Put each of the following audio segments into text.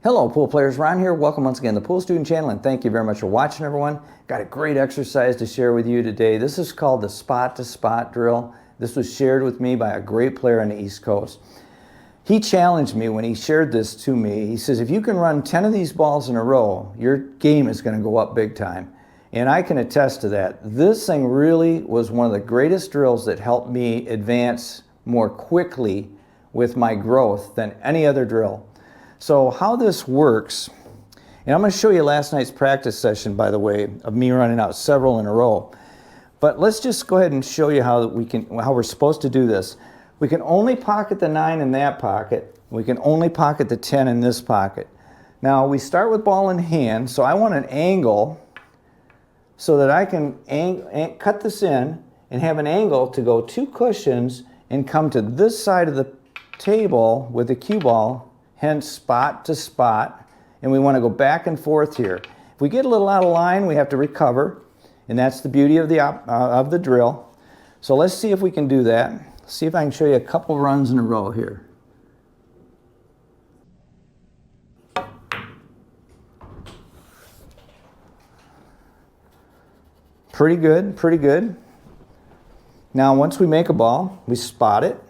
Hello pool players, Ron here. Welcome once again to the Pool Student Channel, and thank you very much for watching, everyone. Got a great exercise to share with you today. This is called the spot to spot drill. This was shared with me by a great player on the East Coast. He challenged me when he shared this to me. He says, if you can run 10 of these balls in a row, your game is going to go up big time. And I can attest to that. This thing really was one of the greatest drills that helped me advance more quickly with my growth than any other drill. So how this works, and I'm going to show you last night's practice session, by the way, of me running out several in a row. But let's just go ahead and show you how we're supposed to do this. We can only pocket the 9 in that pocket. We can only pocket the 10 in this pocket. Now we start with ball in hand, so I want an angle so that I can cut this in and have an angle to go 2 cushions and come to this side of the table with the cue ball, hence spot to spot, and we want to go back and forth here. If we get a little out of line, we have to recover, and that's the beauty of the drill. So let's see if we can do that. See if I can show you a couple runs in a row here. Pretty good, pretty good. Now once we make a ball, we spot it,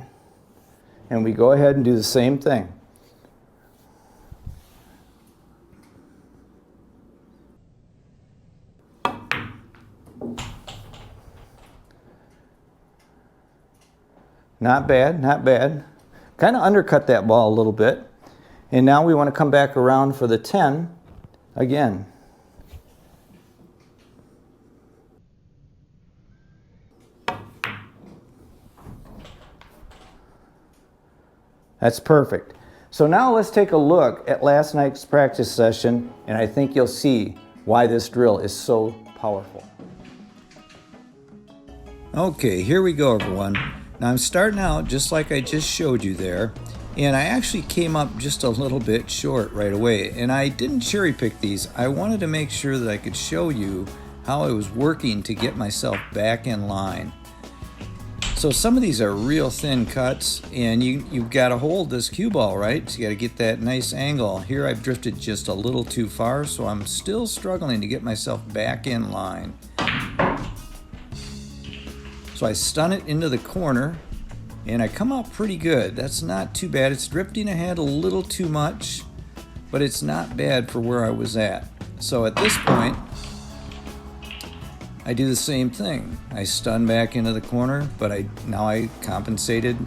and we go ahead and do the same thing. Not bad, not bad. Kind of undercut that ball a little bit. And now we want to come back around for the 10 again. That's perfect. So now let's take a look at last night's practice session, and I think you'll see why this drill is so powerful. Okay, here we go, everyone. Now I'm starting out just like I just showed you there, and I actually came up just a little bit short right away, and I didn't cherry pick these. I wanted to make sure that I could show you how I was working to get myself back in line. So some of these are real thin cuts, and you've got to hold this cue ball, right? So you got to get that nice angle. Here I've drifted just a little too far, so I'm still struggling to get myself back in line. So I stun it into the corner, and I come out pretty good. That's not too bad. It's drifting ahead a little too much, but it's not bad for where I was at. So at this point, I do the same thing. I stun back into the corner, but now I compensated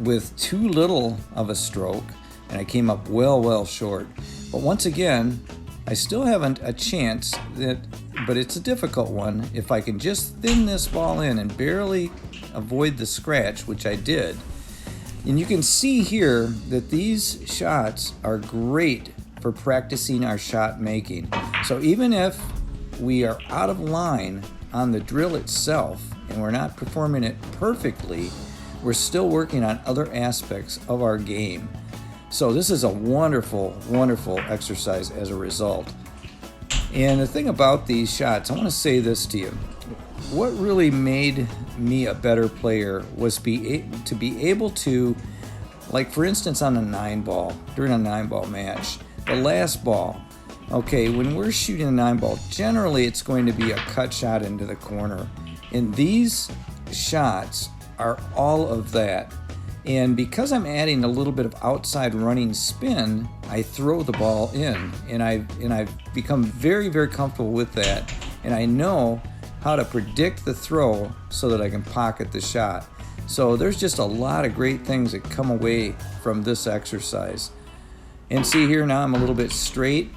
with too little of a stroke, and I came up well short. But once again, I still haven't a chance, but it's a difficult one. If I can just thin this ball in and barely avoid the scratch, which I did. And you can see here that these shots are great for practicing our shot making. So even if we are out of line on the drill itself and we're not performing it perfectly, we're still working on other aspects of our game. So this is a wonderful exercise as a result. And the thing about these shots, I want to say this to you. What really made me a better player was to be able to, like for instance on a 9-ball, during a 9-ball match, the last ball, okay, when we're shooting a 9-ball, generally it's going to be a cut shot into the corner. And these shots are all of that. And because I'm adding a little bit of outside running spin, I throw the ball in, and I've become very comfortable with that. And I know how to predict the throw so that I can pocket the shot. So there's just a lot of great things that come away from this exercise. And see here, now I'm a little bit straight.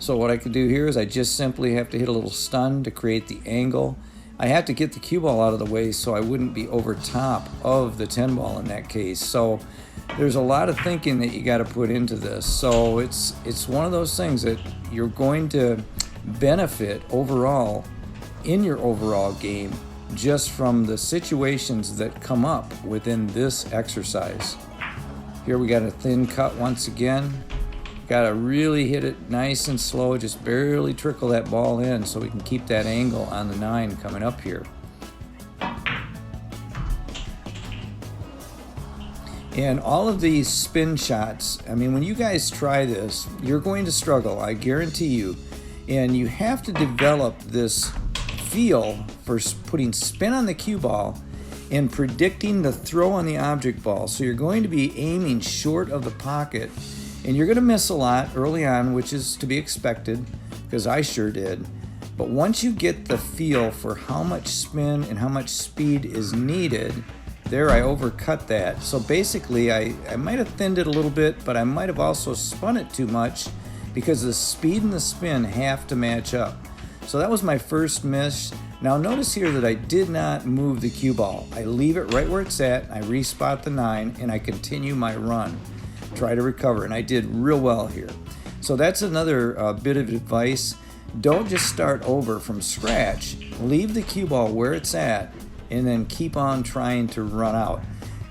So what I can do here is I just simply have to hit a little stun to create the angle. I have to get the cue ball out of the way so I wouldn't be over top of the 10 ball in that case. So there's a lot of thinking that you got to put into this. So it's one of those things that you're going to benefit overall in your overall game just from the situations that come up within this exercise. Here we got a thin cut once again. Got to really hit it nice and slow, just barely trickle that ball in so we can keep that angle on the 9 coming up here. And all of these spin shots, I mean, when you guys try this, you're going to struggle, I guarantee you. And you have to develop this feel for putting spin on the cue ball and predicting the throw on the object ball. So you're going to be aiming short of the pocket, and you're going to miss a lot early on, which is to be expected, because I sure did. But once you get the feel for how much spin and how much speed is needed, there I overcut that. So basically I might have thinned it a little bit, but I might have also spun it too much, because the speed and the spin have to match up. So that was my first miss. Now notice here that I did not move the cue ball. I leave it right where it's at, I respot the 9, and I continue my run. Try to recover, and I did real well here. So that's another bit of advice. Don't just start over from scratch. Leave the cue ball where it's at, and then keep on trying to run out.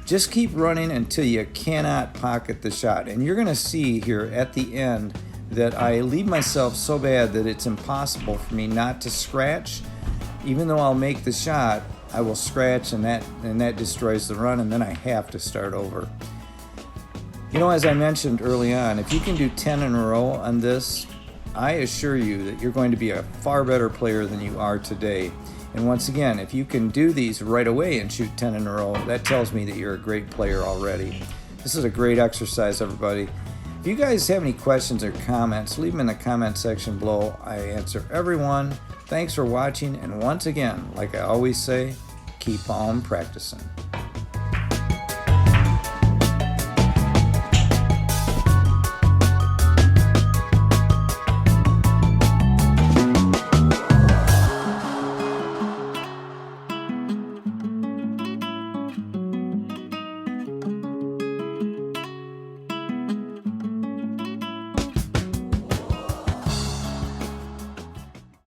Just keep running until you cannot pocket the shot. And you're gonna see here at the end that I leave myself so bad that it's impossible for me not to scratch. Even though I'll make the shot, I will scratch, and that destroys the run, and then I have to start over. You know, as I mentioned early on, if you can do 10 in a row on this, I assure you that you're going to be a far better player than you are today. And once again, if you can do these right away and shoot 10 in a row, that tells me that you're a great player already. This is a great exercise, everybody. If you guys have any questions or comments, leave them in the comment section below. I answer everyone. Thanks for watching, and once again, like I always say, keep on practicing.